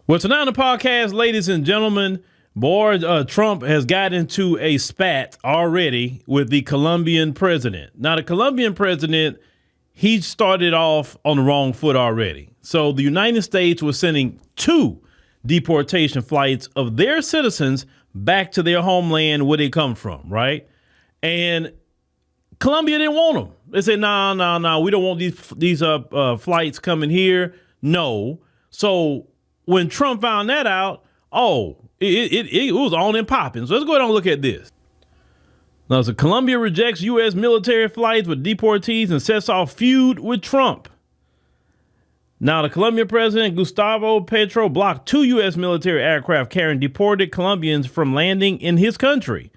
Well, tonight on the podcast, ladies and gentlemen, Trump has got into a spat already with the Colombian president. Now, the Colombian president, he started off on the wrong foot already. So the United States was sending 2 deportation flights of their citizens back to their homeland where they come from, right? And Colombia didn't want them. They said, no, we don't want these flights coming here. No. So when Trump found that out, it was on and popping. So let's go ahead and look at this. Now, so Colombia rejects U.S. military flights with deportees and sets off feud with Trump. Now, the Colombian president, Gustavo Petro, blocked 2 U.S. military aircraft carrying deported Colombians from landing in his country,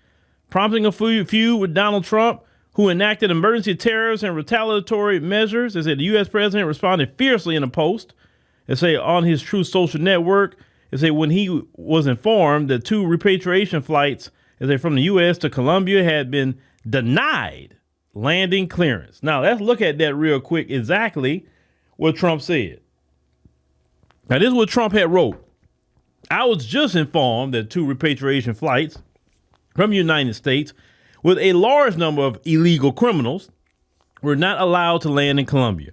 prompting a feud with Donald Trump, who enacted emergency tariffs and retaliatory measures. They said the U.S. president responded fiercely in a post. They say on his Truth Social network, they say when he was informed that 2 repatriation flights, they say from the U.S. to Colombia had been denied landing clearance. Now, let's look at that real quick, exactly what Trump said. Now, this is what Trump had wrote. I was just informed that 2 repatriation flights from the United States with a large number of illegal criminals were not allowed to land in Colombia.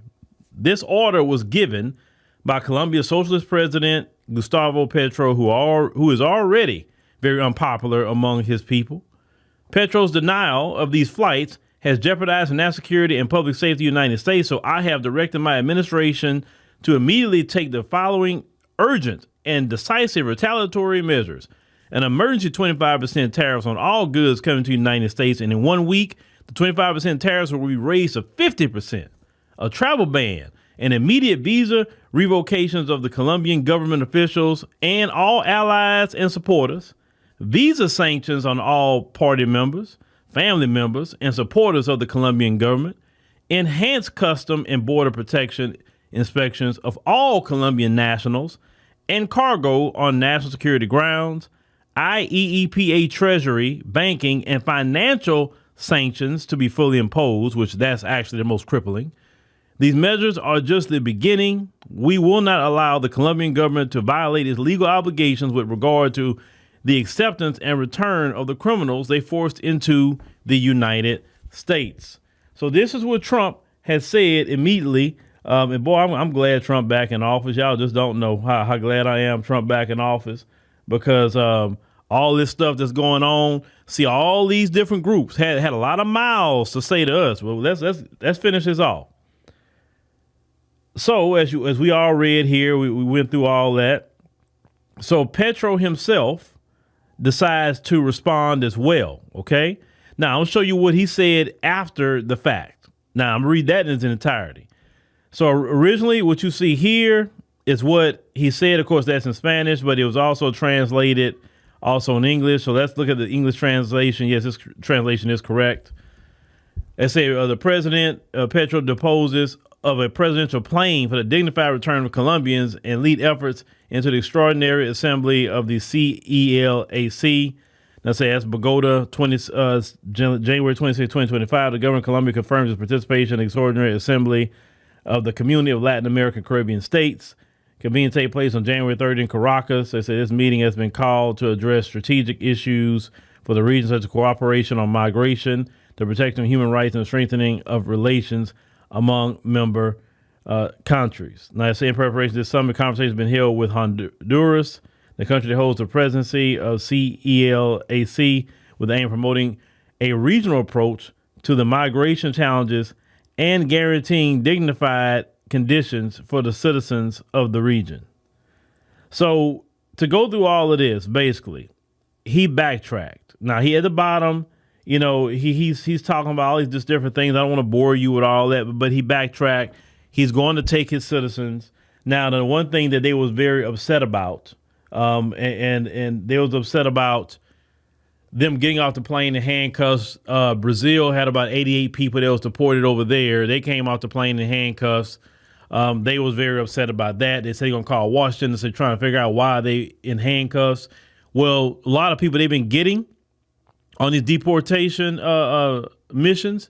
This order was given by Colombia's socialist president, Gustavo Petro, who is already very unpopular among his people. Petro's denial of these flights has jeopardized national security and public safety of the United States, so I have directed my administration to immediately take the following urgent and decisive retaliatory measures. An emergency 25% tariffs on all goods coming to the United States, and in 1 week, the 25% tariffs will be raised to 50%. A travel ban and immediate visa revocations of the Colombian government officials and all allies and supporters, visa sanctions on all party members, family members, and supporters of the Colombian government, enhanced custom and border protection inspections of all Colombian nationals and cargo on national security grounds, IEEPA treasury, banking, and financial sanctions to be fully imposed, which that's actually the most crippling. These measures are just the beginning. We will not allow the Colombian government to violate its legal obligations with regard to the acceptance and return of the criminals they forced into the United States. So this is what Trump has said immediately. And boy, I'm glad Trump back in office. Y'all just don't know how glad I am Trump back in office, because all this stuff that's going on, see, all these different groups had a lot of mouths to say to us. Well, let's finish this off. So as we all read here, we went through all that. So Petro himself decides to respond as well. OK, now I'll show you what he said after the fact. Now I'm gonna read that in its entirety. So originally what you see here is what he said. Of course, that's in Spanish, but it was also translated also in English. So let's look at the English translation. Yes, this translation is correct. They say the president, Petro, deposes of a presidential plane for the dignified return of Colombians and lead efforts into the extraordinary assembly of the CELAC. Now say that's Bogota, January 26, 2025. The government of Colombia confirms its participation in the extraordinary assembly of the Community of Latin American Caribbean States. Convened to take place on January 3rd in Caracas. They say this meeting has been called to address strategic issues for the region, such as cooperation on migration, the protection of human rights, and the strengthening of relations among member countries. Now, I say in preparation this summit, conversation has been held with Honduras, the country that holds the presidency of CELAC, with the aim of promoting a regional approach to the migration challenges and guaranteeing dignified conditions for the citizens of the region. So to go through all of this, basically, he backtracked. Now, he at the bottom, you know, he's talking about all these just different things. I don't want to bore you with all that, but he backtracked. He's going to take his citizens. Now, the one thing that they was very upset about, and they was upset about them getting off the plane in handcuffs. Brazil had about 88 people that was deported over there. They came off the plane in handcuffs. They was very upset about that. They said they're going to call Washington and say, trying to figure out why they in handcuffs. Well, a lot of people they've been getting on these deportation missions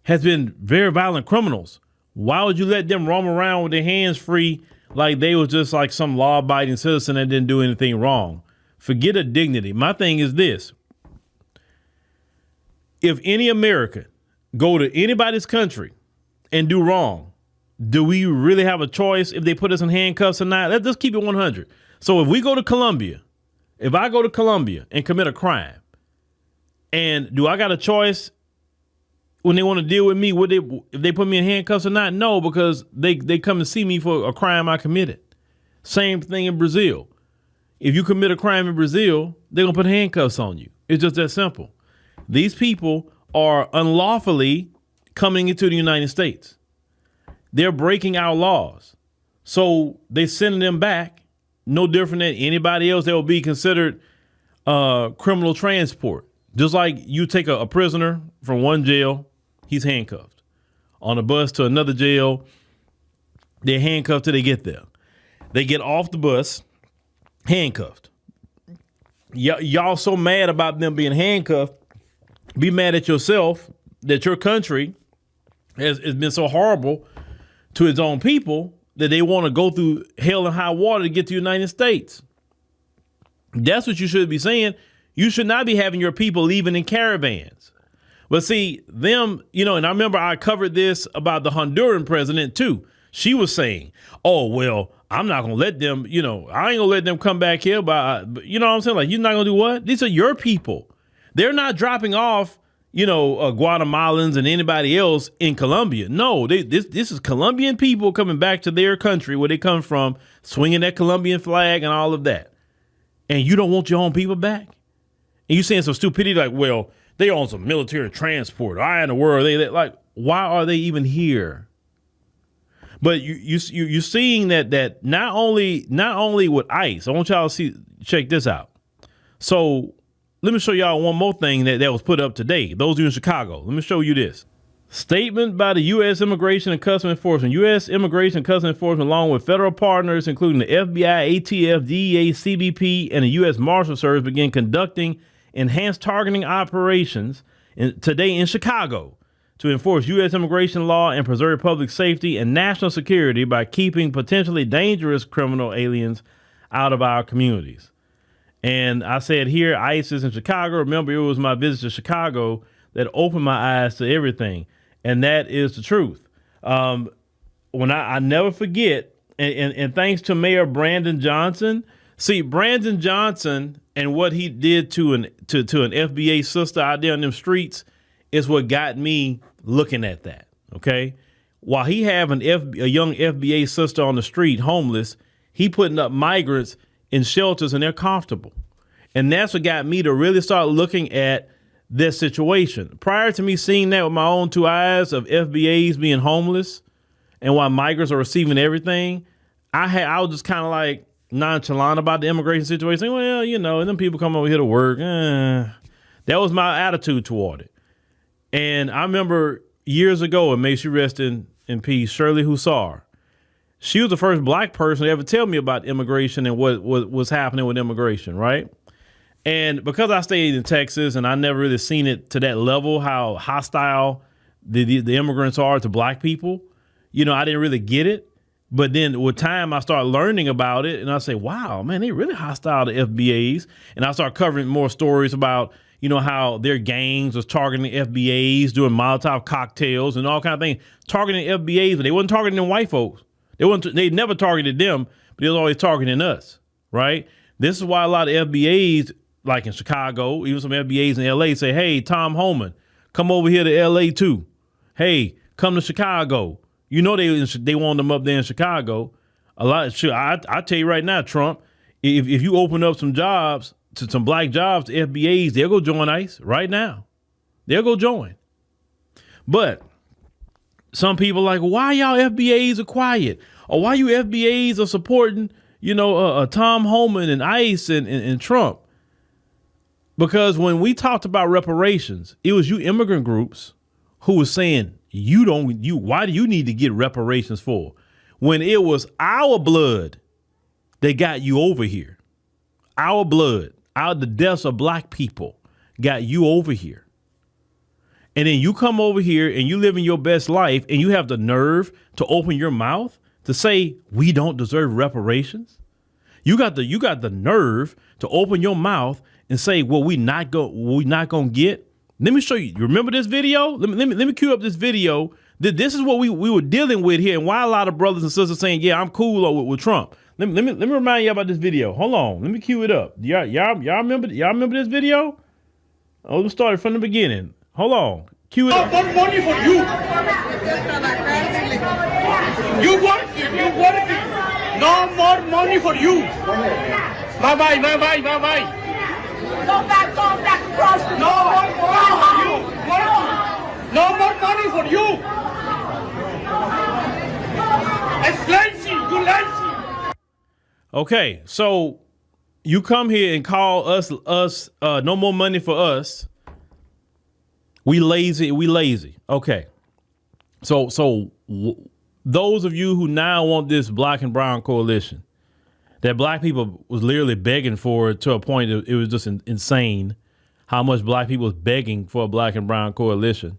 has been very violent criminals. Why would you let them roam around with their hands free like they was just like some law-abiding citizen that didn't do anything wrong. Forget a dignity. My thing is this. If any American go to anybody's country and do wrong, do we really have a choice if they put us in handcuffs or not? Let's just keep it 100. So if we go to Colombia, if I go to Colombia and commit a crime, and do I got a choice when they want to deal with me, if they put me in handcuffs or not? No, because they come and see me for a crime I committed. Same thing in Brazil. If you commit a crime in Brazil, they're going to put handcuffs on you. It's just that simple. These people are unlawfully coming into the United States. They're breaking our laws. So they sending them back, no different than anybody else that will be considered criminal transport. Just like you take a prisoner from one jail, he's handcuffed. On a bus to another jail, they're handcuffed till they get there. They get off the bus, handcuffed. Y'all so mad about them being handcuffed, be mad at yourself that your country has been so horrible to its own people that they want to go through hell and high water to get to the United States. That's what you should be saying. You should not be having your people leaving in caravans. But see, them, and I remember I covered this about the Honduran president too. She was saying, oh, well, I'm not going to let them, I ain't going to let them come back here. But you know what I'm saying? Like, you're not going to do what? These are your people. They're not dropping off, Guatemalans and anybody else in Colombia. No, this is Colombian people coming back to their country where they come from, swinging that Colombian flag and all of that. And you don't want your own people back? And you saying some stupidity like, well, they own some military transport. Why in the world they like? Why are they even here? But you're seeing that not only with ICE. I want y'all to check this out. So let me show y'all one more thing that was put up today. Those of you in Chicago, let me show you this. Statement by the U.S. Immigration and Customs Enforcement. U.S. Immigration and Customs Enforcement, along with federal partners, including the FBI, ATF, DEA, CBP, and the U.S. Marshal Service, began conducting enhanced targeting operations today in Chicago to enforce U.S. immigration law and preserve public safety and national security by keeping potentially dangerous criminal aliens out of our communities. And I said here, ICE is in Chicago. Remember, it was my visit to Chicago that opened my eyes to everything. And that is the truth. When I never forget, and thanks to Mayor Brandon Johnson. See, Brandon Johnson and what he did to an FBA sister out there in them streets is what got me looking at that. Okay. While he have a young FBA sister on the street, homeless, he putting up migrants in shelters and they're comfortable. And that's what got me to really start looking at this situation. Prior to me seeing that with my own two eyes of FBAs being homeless and while migrants are receiving everything, I was just kind of like nonchalant about the immigration situation. Well, and then people come over here to work. That was my attitude toward it. And I remember years ago, and may she rest in peace, Shirley Hussar. She was the first black person to ever tell me about immigration and what was happening with immigration, right? And because I stayed in Texas and I never really seen it to that level, how hostile the immigrants are to black people, I didn't really get it. But then with time, I started learning about it and I say, wow, man, they really hostile to FBAs. And I start covering more stories about, how their gangs was targeting FBAs, doing Molotov cocktails and all kind of things, targeting FBAs, but they wasn't targeting them white folks. They never targeted them, but they was always targeting us, right? This is why a lot of FBAs, like in Chicago, even some FBAs in LA say, hey, Tom Homan, come over here to LA too. Hey, come to Chicago. They want them up there in Chicago. I tell you right now, Trump, if you open up some jobs, to some black jobs, to FBAs, they'll go join ICE right now. They'll go join. But some people like, why y'all FBAs are quiet? Or why you FBAs are supporting, Tom Homan and ICE and Trump? Because when we talked about reparations, it was you immigrant groups who was saying, why do you need to get reparations for? When it was our blood that got you over here. Our blood, the deaths of black people got you over here. And then you come over here and you living your best life and you have the nerve to open your mouth to say we don't deserve reparations? You got the nerve to open your mouth and say, well, we not gonna get. Let me show you. You remember this video? Let me cue up this video. This is what we were dealing with here, and why a lot of brothers and sisters saying, yeah, I'm cool with Trump. Let me remind you about this video. Hold on. Let me cue it up. Y'all remember this video? Oh, let's start from the beginning. Hold on. Cue it up. No more money for you. You work. No more money for you. Bye-bye. Go back across the No more money for you. It's lazy. You lazy. Okay, so you come here and call us no more money for us. We lazy. Okay. So those of you who now want this black and brown coalition that black people was literally begging for it to a point that it was just insane how much black people was begging for a black and brown coalition.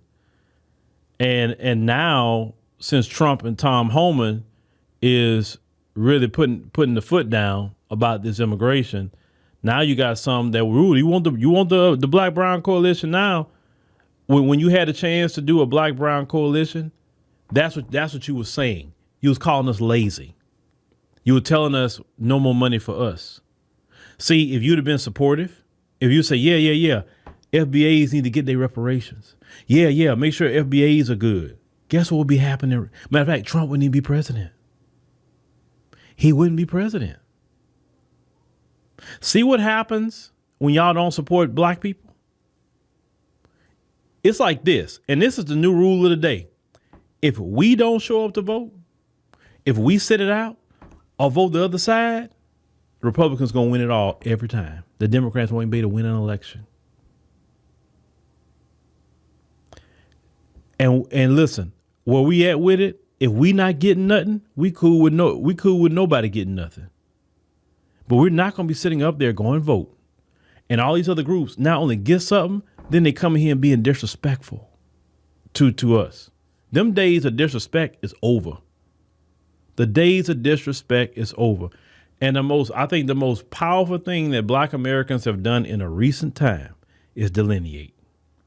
And now, since Trump and Tom Homan is really putting the foot down about this immigration, now you got some that rule. You want the black brown coalition now. When you had a chance to do a black brown coalition, that's what you were saying. You was calling us lazy. You were telling us no more money for us. See, if you'd have been supportive, if you say, yeah, FBAs need to get their reparations. Yeah, make sure FBAs are good. Guess what would be happening? Matter of fact, Trump wouldn't even be president. He wouldn't be president. See what happens when y'all don't support black people? It's like this, and this is the new rule of the day. If we don't show up to vote, if we sit it out or vote the other side, the Republicans going to win it all every time. The Democrats won't be able to win an election. And listen, where we at with it, if we not getting nothing, we cool with nobody getting nothing. But we're not going to be sitting up there going vote. And all these other groups not only get something, then they come in here and being disrespectful to us. Them days of disrespect is over. The days of disrespect is over. And I think the most powerful thing that black Americans have done in a recent time is delineate.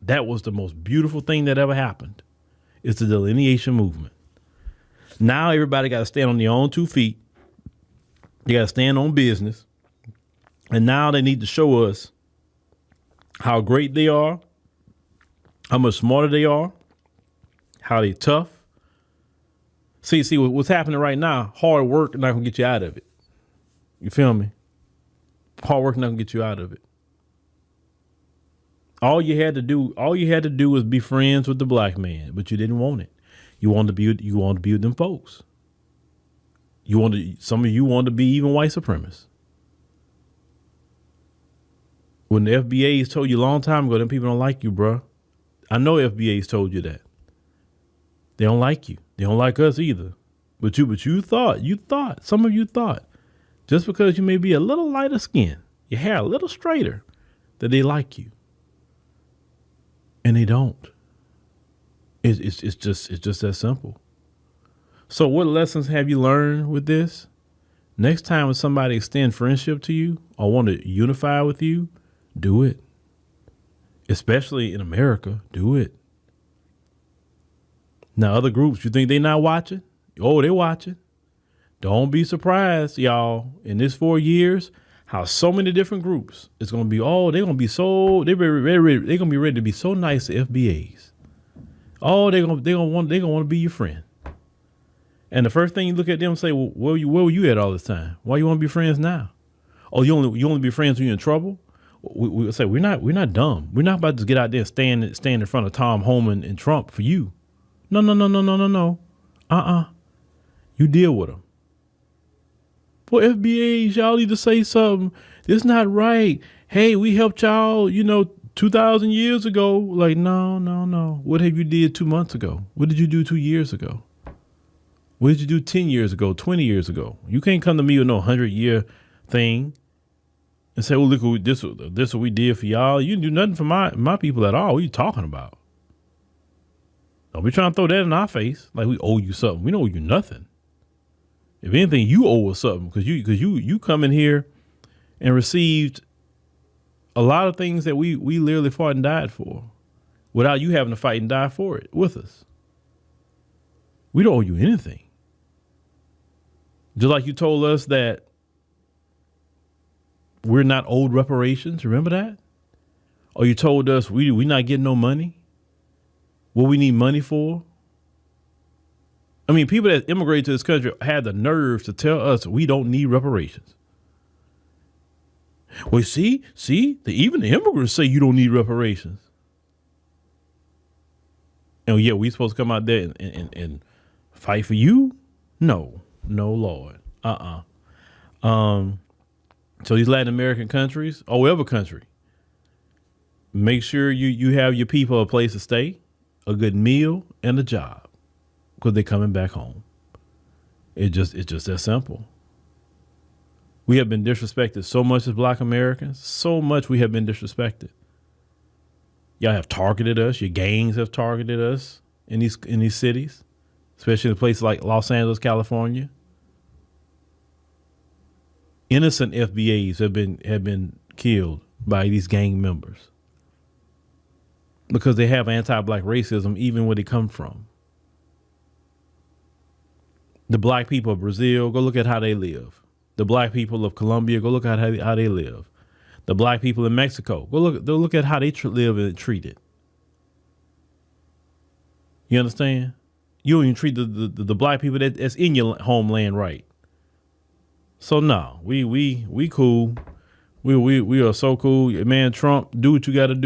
That was the most beautiful thing that ever happened. It's the delineation movement. Now everybody got to stand on their own 2 feet. They got to stand on business. And now they need to show us how great they are, how much smarter they are, how they tough. See what's happening right now. Hard work not gonna get you out of it. You feel me? Hard work not gonna get you out of it. All you had to do was be friends with the black man, but you didn't want it. You wanted to be with them folks. Some of you wanted to be even white supremacists. When the FBAs told you a long time ago, them people don't like you, bro. I know FBAs told you that. They don't like you. They don't like us either. But you thought, some of you thought, just because you may be a little lighter skin, your hair a little straighter, that they like you. And they don't. It's just that simple. So what lessons have you learned with this? Next time when somebody extend friendship to you or want to unify with you, do it. Especially in America, do it. Now, other groups, you think they not watching? Oh, they watching. Don't be surprised, y'all, in this 4 years, how so many different groups it's going to be. Oh, they're going to be ready to be so nice to FBAs. Oh, they're going to want to be your friend. And the first thing you look at them and say, well, where were you at all this time? Why you want to be friends now? Oh, you only be friends when you're in trouble? We say we're not dumb. We're not about to get out there and stand in front of Tom Homan and Trump for you. No. You deal with them. Well, FBAs, y'all need to say something. This not right. Hey, we helped y'all, 2,000 years ago. Like, no. What have you did 2 months ago? What did you do 2 years ago? What did you do 10 years ago, 20 years ago? You can't come to me with no 100-year thing and say, well, look, this what we did for y'all. You didn't do nothing for my people at all. What are you talking about? Don't be trying to throw that in our face like we owe you something. We don't owe you nothing. If anything, you owe us something because you come in here and received a lot of things that we literally fought and died for without you having to fight and die for it with us. We don't owe you anything. Just like you told us that we're not owed reparations. Remember that? Or you told us we not getting no money. What we need money for? I mean, people that immigrated to this country had the nerve to tell us we don't need reparations. Well, see, even the immigrants say you don't need reparations. And yeah, we supposed to come out there and fight for you? No, Lord. So these Latin American countries, or whatever country, make sure you have your people a place to stay, a good meal, and a job, because they're coming back home. It's just that simple. We have been disrespected so much as Black Americans. So much we have been disrespected. Y'all have targeted us. Your gangs have targeted us in these cities, especially in places like Los Angeles, California. Innocent FBAs have been killed by these gang members because they have anti-Black racism even where they come from. The Black people of Brazil, go look at how they live. The Black people of Colombia, go look at how they live. The Black people in Mexico, go look at how they live and treated. You understand? You don't even treat the Black people that's in your homeland right. So no, we cool. We are so cool. Man, Trump, do what you got to do.